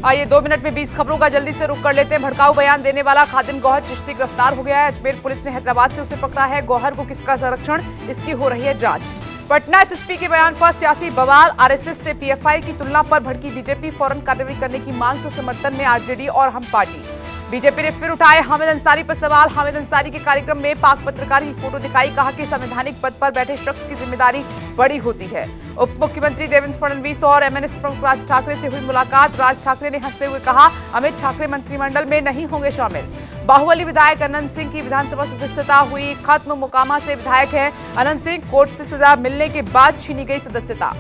आइए 2 मिनट में 20 खबरों का जल्दी से रुख कर लेते हैं। भड़काऊ बयान देने वाला खादिम गौहर चिश्ती गिरफ्तार हो गया है। अजमेर पुलिस ने हैदराबाद से उसे पकड़ा है। गौहर को किसका संरक्षण, इसकी हो रही है जांच। पटना एसएसपी के बयान पर सियासी बवाल। आरएसएस से पीएफआई की तुलना पर भड़की बीजेपी, फौरन कार्रवाई करने की मांग के समर्थन में आरजेडी और हम पार्टी। बीजेपी ने फिर उठाए हामिद अंसारी पर सवाल। हामिद अंसारी के कार्यक्रम में पाक पत्रकार की फोटो दिखाई, कहा कि संवैधानिक पद पर बैठे शख्स की जिम्मेदारी बड़ी होती है। उप मुख्यमंत्री देवेंद्र फडणवीस और एमएनएस प्रमुख राज ठाकरे से हुई मुलाकात। राज ठाकरे ने हंसते हुए कहा, अमित ठाकरे मंत्रिमंडल में नहीं होंगे शामिल। बाहुबली विधायक अनंत सिंह की विधानसभा सदस्यता हुई खत्म। मोकामा से विधायक है अनंत सिंह, कोर्ट से सजा मिलने के बाद छीनी गई सदस्यता।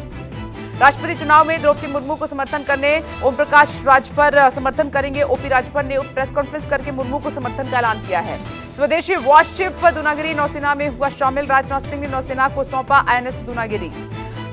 राष्ट्रपति चुनाव में द्रौपदी मुर्मू को समर्थन करने ओम प्रकाश राजभर समर्थन करेंगे। ओपी राजभर ने प्रेस कॉन्फ्रेंस करके मुर्मू को समर्थन का ऐलान किया है। स्वदेशी वॉरशिप दूनागिरी नौसेना में हुआ शामिल। राजनाथ सिंह ने नौसेना को सौंपा आईएनएस दूनागिरी।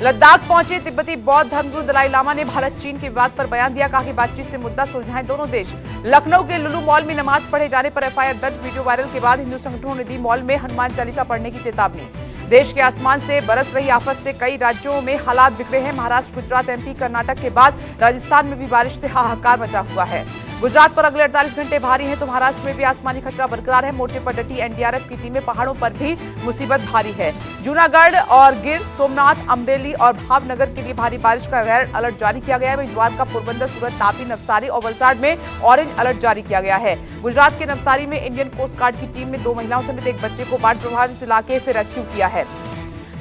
लद्दाख पहुंचे तिब्बती बौद्ध धर्मगुरु दलाई लामा ने भारत चीन के विवाद पर बयान दिया, कहा कि बातचीत से मुद्दा सुलझाएं दोनों देश। लखनऊ के लुलु मॉल में नमाज पढ़े जाने पर एफआईआर दर्ज। वीडियो वायरल के बाद हिंदू संगठनों ने दी मॉल में हनुमान चालीसा पढ़ने की चेतावनी। देश के आसमान से बरस रही आफत से कई राज्यों में हालात बिगड़े हैं। महाराष्ट्र, गुजरात, एमपी, कर्नाटक के बाद राजस्थान में भी बारिश से हाहाकार मचा हुआ है। गुजरात पर अगले 48 घंटे भारी हैं तो महाराष्ट्र में भी आसमानी खतरा बरकरार है। मोर्चे पर डटी एनडीआरएफ की टीमें। पहाड़ों पर भी मुसीबत भारी है। जूनागढ़ और गिर सोमनाथ, अमरेली और भावनगर के लिए भारी बारिश का रेड अलर्ट जारी किया गया है। वहीं द्वारका, पोरबंदर, सूरत, तापी, नवसारी और वलसाड़ में ऑरेंज अलर्ट जारी किया गया है। गुजरात के नवसारी में इंडियन कोस्ट गार्ड की टीम ने 2 महिलाओं समेत एक बच्चे को बाढ़ प्रभावित इलाके से रेस्क्यू किया है।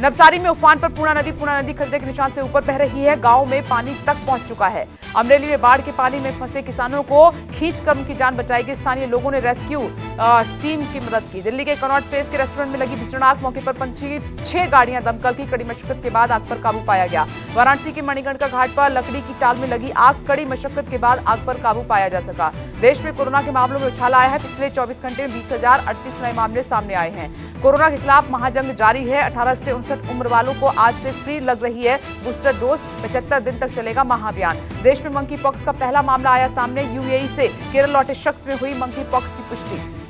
नवसारी में उफान पर पूर्णा नदी खतरे के निशान से ऊपर बह रही है। गांव में पानी तक पहुंच चुका है। अमरेली में बाढ़ के पानी में फंसे किसानों को खींचकर उनकी जान बचाई गई। स्थानीय लोगों ने रेस्क्यू टीम की मदद की। दिल्ली के कनॉट प्लेस के रेस्टोरेंट में लगी भीषण आग। मौके पर पहुंची 6 गाड़ियां दमकल की। कड़ी मशक्कत के बाद आग पर काबू पाया गया। वाराणसी के मणिकर्णिका घाट पर लकड़ी की टाल में लगी आग। कड़ी मशक्कत के बाद आग पर काबू पाया जा सका। देश में कोरोना के मामलों में उछाल आया है। पिछले 24 घंटे में 20,038 नए मामले सामने आए हैं। कोरोना के खिलाफ महाजंग जारी है। 18 से 59 उम्र वालों को आज से फ्री लग रही है बूस्टर डोज। 75 दिन तक चलेगा महाअभियान। देश में मंकी पॉक्स का पहला मामला आया सामने। यूएई से केरल लौटे शख्स में हुई मंकी पॉक्स की पुष्टि।